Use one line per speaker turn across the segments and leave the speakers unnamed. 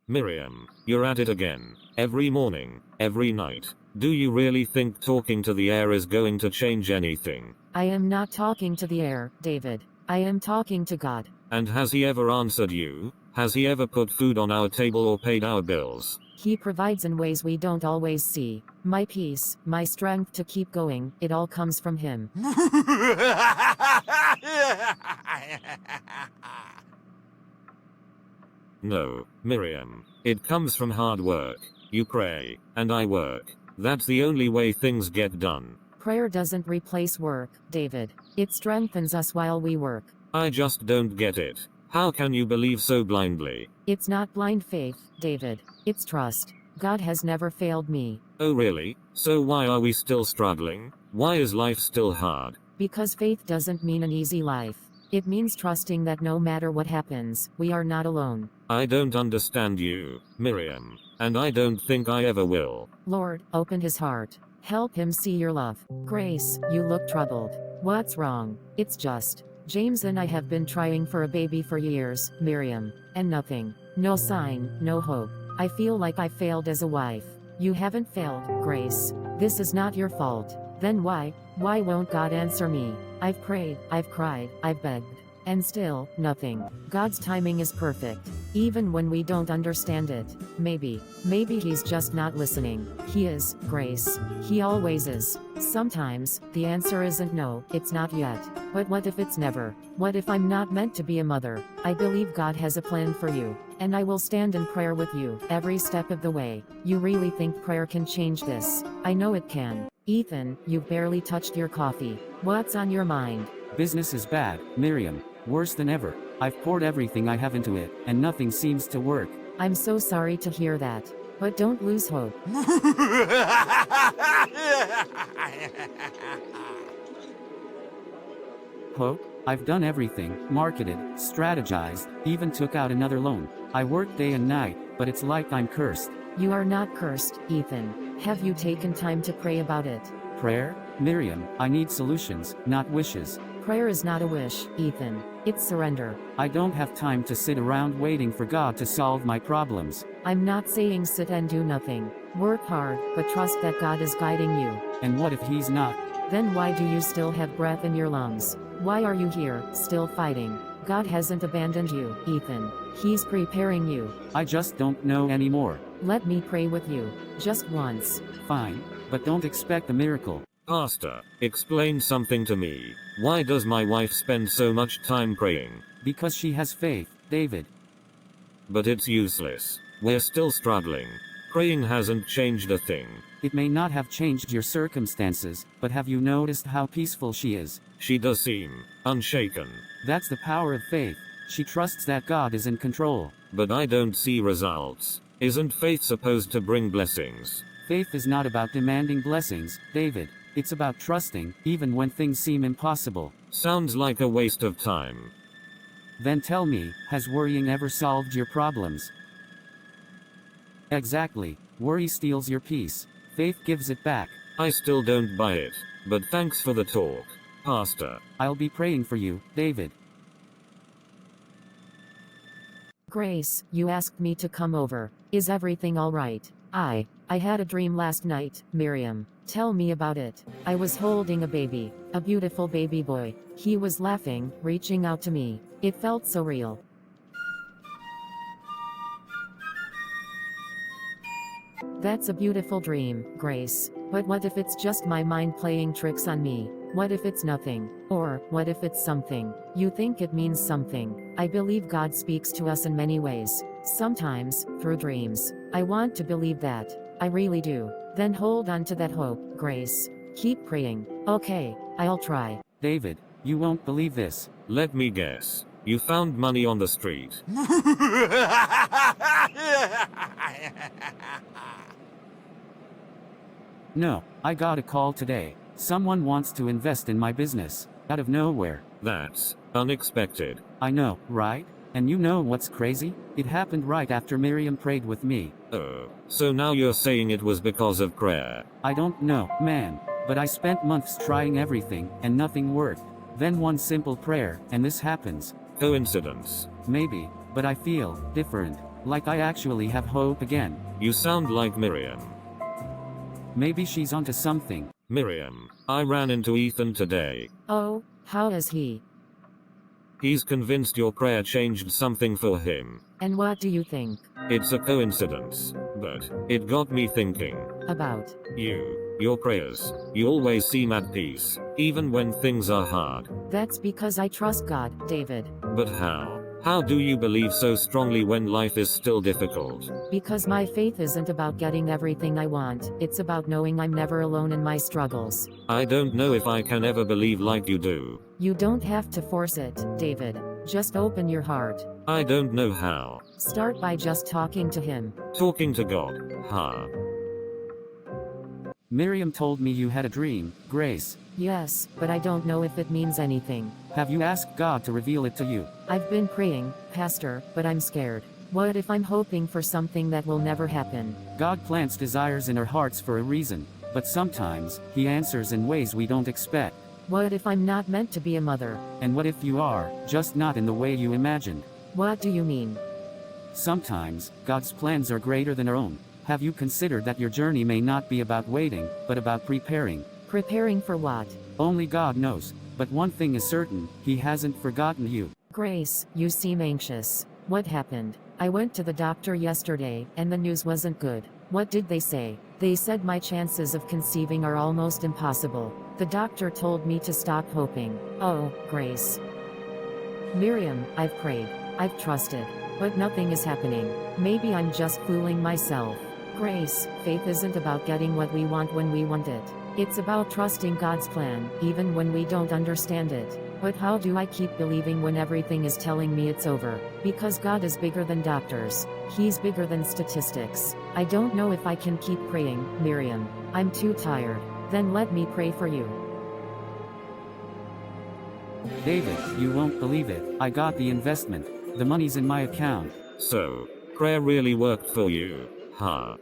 Miriam, you're at it again. Every morning, every night. Do you really think talking to the air is going to change anything?
I am not talking to the air, David. I am talking to God.
And has he ever answered you? Has he ever put food on our table or paid our bills?
He provides in ways we don't always see. My peace, my strength to keep going, it all comes from him.
No, Miriam. It comes from hard work. You pray, and I work. That's the only way things get done.
Prayer doesn't replace work, David. It strengthens us while we work.
I just don't get it. How can you believe so blindly?
It's not blind faith, David. It's trust. God has never failed me.
Oh really? So why are we still struggling? Why is life still hard?
Because faith doesn't mean an easy life. It means trusting that no matter what happens, we are not alone.
I don't understand you, Miriam. And I don't think I ever will.
Lord, open his heart. Help him see your love. Grace, you look troubled. What's wrong? It's just. James and I have been trying for a baby for years, Miriam. And nothing. No sign, no hope. I feel like I failed as a wife. You haven't failed, Grace. This is not your fault. Then why won't God answer me? I've prayed, I've cried, I've begged. And still, nothing. God's timing is perfect. Even when we don't understand it. Maybe he's just not listening. He is, Grace. He always is. Sometimes, the answer isn't no, it's not yet. But what if it's never? What if I'm not meant to be a mother? I believe God has a plan for you. And I will stand in prayer with you, every step of the way. You really think prayer can change this? I know it can. Ethan, you've barely touched your coffee. What's on your mind?
Business is bad, Miriam. Worse than ever. I've poured everything I have into it, and nothing seems to work.
I'm so sorry to hear that. But don't lose hope.
Hope? I've done everything, marketed, strategized, even took out another loan. I work day and night, but it's like I'm cursed.
You are not cursed, Ethan. Have you taken time to pray about it?
Prayer? Miriam, I need solutions, not wishes.
Prayer is not a wish, Ethan. It's surrender.
I don't have time to sit around waiting for God to solve my problems.
I'm not saying sit and do nothing. Work hard, but trust that God is guiding you.
And what if He's not?
Then why do you still have breath in your lungs? Why are you here, still fighting? God hasn't abandoned you, Ethan. He's preparing you.
I just don't know anymore.
Let me pray with you. Just once.
Fine. But don't expect a miracle.
Pastor, explain something to me. Why does my wife spend so much time praying?
Because she has faith, David.
But it's useless. We're still struggling. Praying hasn't changed a thing.
It may not have changed your circumstances, but have you noticed how peaceful she is?
She does seem unshaken.
That's the power of faith. She trusts that God is in control.
But I don't see results. Isn't faith supposed to bring blessings?
Faith is not about demanding blessings, David. It's about trusting, even when things seem impossible.
Sounds like a waste of time.
Then tell me, has worrying ever solved your problems? Exactly. Worry steals your peace. Faith gives it back.
I still don't buy it. But thanks for the talk, Pastor.
I'll be praying for you, David.
Grace, you asked me to come over. Is everything all right? I had a dream last night, Miriam. Tell me about it. I was holding a baby, a beautiful baby boy. He was laughing, reaching out to me. It felt so real. That's a beautiful dream, Grace. But what if it's just my mind playing tricks on me? What if it's nothing? Or, what if it's something? You think it means something. I believe God speaks to us in many ways. Sometimes, through dreams. I want to believe that. I really do. Then hold on to that hope, Grace. Keep praying. Okay, I'll try.
David, you won't believe this.
Let me guess. You found money on the street.
No, I got a call today. Someone wants to invest in my business. Out of nowhere.
That's unexpected.
I know, right? And you know what's crazy? It happened right after Miriam prayed with me.
Oh, so now you're saying it was because of prayer?
I don't know, man. But I spent months trying everything, and nothing worked. Then one simple prayer, and this happens.
Coincidence?
Maybe, but I feel different. Like I actually have hope again.
You sound like Miriam.
Maybe she's onto something.
Miriam, I ran into Ethan today.
Oh, how is he?
He's convinced your prayer changed something for him.
And what do you think?
It's a coincidence, but it got me thinking.
About?
Your prayers. You always seem at peace, even when things are hard.
That's because I trust God, David.
But how? How do you believe so strongly when life is still difficult?
Because my faith isn't about getting everything I want, it's about knowing I'm never alone in my struggles.
I don't know if I can ever believe like you do.
You don't have to force it, David. Just open your heart.
I don't know how.
Start by just talking to him.
Talking to God, huh?
Miriam told me you had a dream, Grace.
Yes, but I don't know if it means anything.
Have you asked God to reveal it to you?
I've been praying, Pastor, but I'm scared. What if I'm hoping for something that will never happen?
God plants desires in our hearts for a reason, but sometimes, He answers in ways we don't expect.
What if I'm not meant to be a mother?
And what if you are, just not in the way you imagined?
What do you mean?
Sometimes, God's plans are greater than our own. Have you considered that your journey may not be about waiting, but about preparing?
Preparing for what?
Only God knows. But one thing is certain, He hasn't forgotten you.
Grace, you seem anxious. What happened? I went to the doctor yesterday, and the news wasn't good. What did they say? They said my chances of conceiving are almost impossible. The doctor told me to stop hoping. Oh, Grace. Miriam, I've prayed. I've trusted. But nothing is happening. Maybe I'm just fooling myself. Grace, faith isn't about getting what we want when we want it. It's about trusting God's plan, even when we don't understand it. But how do I keep believing when everything is telling me it's over? Because God is bigger than doctors. He's bigger than statistics. I don't know if I can keep praying, Miriam. I'm too tired. Then let me pray for you.
David, you won't believe it. I got the investment. The money's in my account.
So, prayer really worked for you, huh?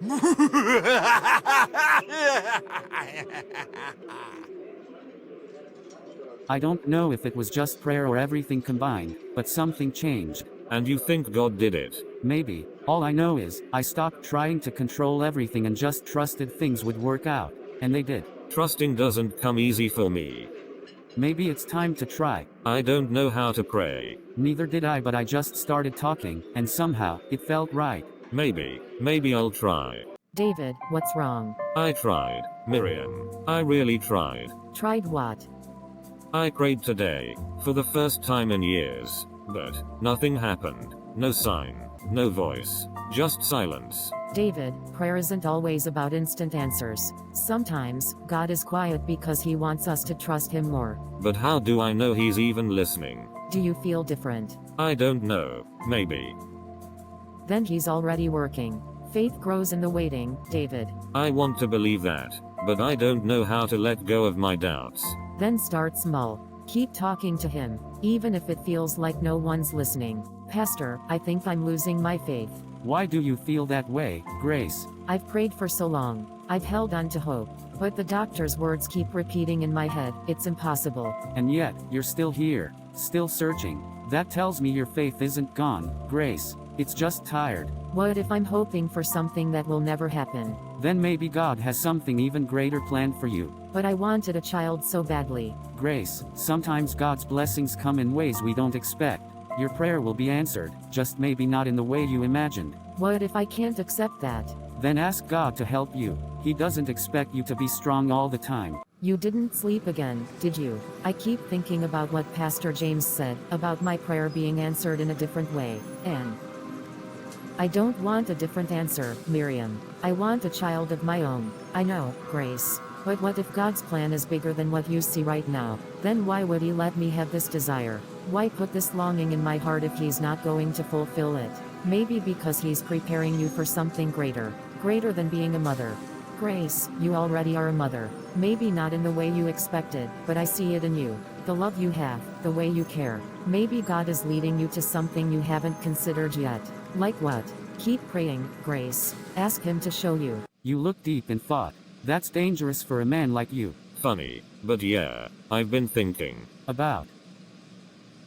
I don't know if it was just prayer or everything combined, but something changed.
And you think God did it?
Maybe. All I know is, I stopped trying to control everything and just trusted things would work out. And they did.
Trusting doesn't come easy for me.
Maybe it's time to try.
I don't know how to pray.
Neither did I, but I just started talking, and somehow, it felt right.
Maybe I'll try.
David, what's wrong?
I tried, Miriam. I really tried.
Tried what?
I prayed today, for the first time in years, but nothing happened. No sign, no voice, just silence.
David, prayer isn't always about instant answers. Sometimes, God is quiet because He wants us to trust Him more.
But how do I know He's even listening?
Do you feel different?
I don't know, maybe.
Then He's already working. Faith grows in the waiting, David.
I want to believe that, but I don't know how to let go of my doubts.
Then start small. Keep talking to Him, even if it feels like no one's listening. Pastor, I think I'm losing my faith.
Why do you feel that way, Grace?
I've prayed for so long. I've held on to hope. But the doctor's words keep repeating in my head, it's impossible.
And yet, you're still here, still searching. That tells me your faith isn't gone, Grace. It's just tired.
What if I'm hoping for something that will never happen?
Then maybe God has something even greater planned for you.
But I wanted a child so badly.
Grace, sometimes God's blessings come in ways we don't expect. Your prayer will be answered, just maybe not in the way you imagined.
What if I can't accept that?
Then ask God to help you. He doesn't expect you to be strong all the time.
You didn't sleep again, did you? I keep thinking about what Pastor James said, about my prayer being answered in a different way, and I don't want a different answer, Miriam. I want a child of my own. I know, Grace. But what if God's plan is bigger than what you see right now? Then why would He let me have this desire? Why put this longing in my heart if He's not going to fulfill it? Maybe because He's preparing you for something greater than being a mother. Grace, you already are a mother. Maybe not in the way you expected, but I see it in you. The love you have, the way you care. Maybe God is leading you to something you haven't considered yet. Like what? Keep praying, Grace. Ask Him to show you.
You look deep in thought. That's dangerous for a man like you.
Funny, but yeah, I've been thinking.
About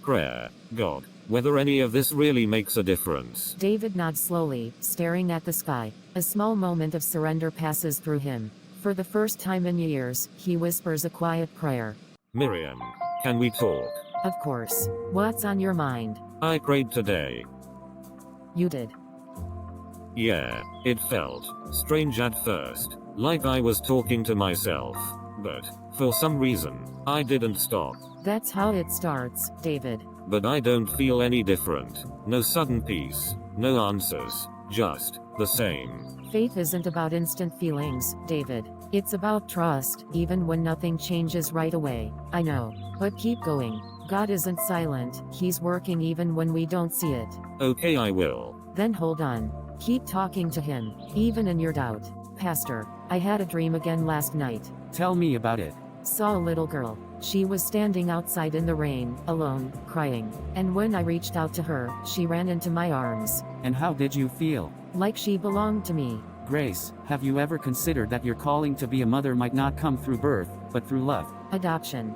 Prayer, God, whether any of this really makes a difference.
David nods slowly, staring at the sky. A small moment of surrender passes through him. For the first time in years, he whispers a quiet prayer.
Miriam, can we talk?
Of course. What's on your mind?
I prayed today.
You did.
Yeah, it felt strange at first, like I was talking to myself, but for some reason, I didn't stop.
That's how it starts, David.
But I don't feel any different. No sudden peace, no answers, just the same.
Faith isn't about instant feelings, David. It's about trust, even when nothing changes right away. I know. But keep going. God isn't silent, He's working even when we don't see it.
Okay, I will.
Then hold on. Keep talking to Him, even in your doubt. Pastor, I had a dream again last night.
Tell me about it.
Saw a little girl. She was standing outside in the rain, alone, crying. And when I reached out to her, she ran into my arms.
And how did you feel?
Like she belonged to me.
Grace, have you ever considered that your calling to be a mother might not come through birth, but through love?
Adoption.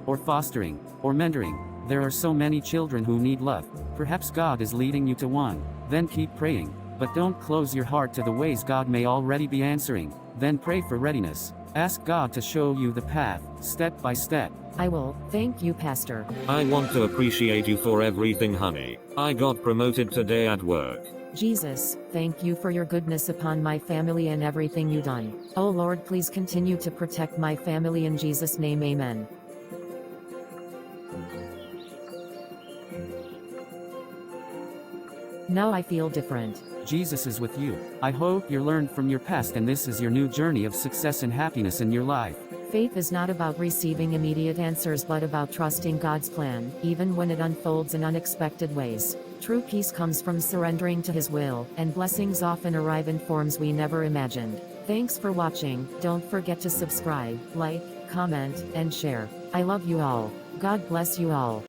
Or fostering, or mentoring. There are so many children who need love. Perhaps God is leading you to one. Then keep praying. But don't close your heart to the ways God may already be answering. Then pray for readiness. Ask God to show you the path, step by step.
I will. Thank you, Pastor.
I want to appreciate you for everything, honey. I got promoted today at work.
Jesus, thank you for your goodness upon my family and everything you've done. Oh Lord, please continue to protect my family in Jesus' name, amen. Now I feel different.
Jesus is with you. I hope you learned from your past and this is your new journey of success and happiness in your life.
Faith is not about receiving immediate answers but about trusting God's plan, even when it unfolds in unexpected ways. True peace comes from surrendering to His will, and blessings often arrive in forms we never imagined. Thanks for watching. Don't forget to subscribe, like, comment, and share. I love you all. God bless you all.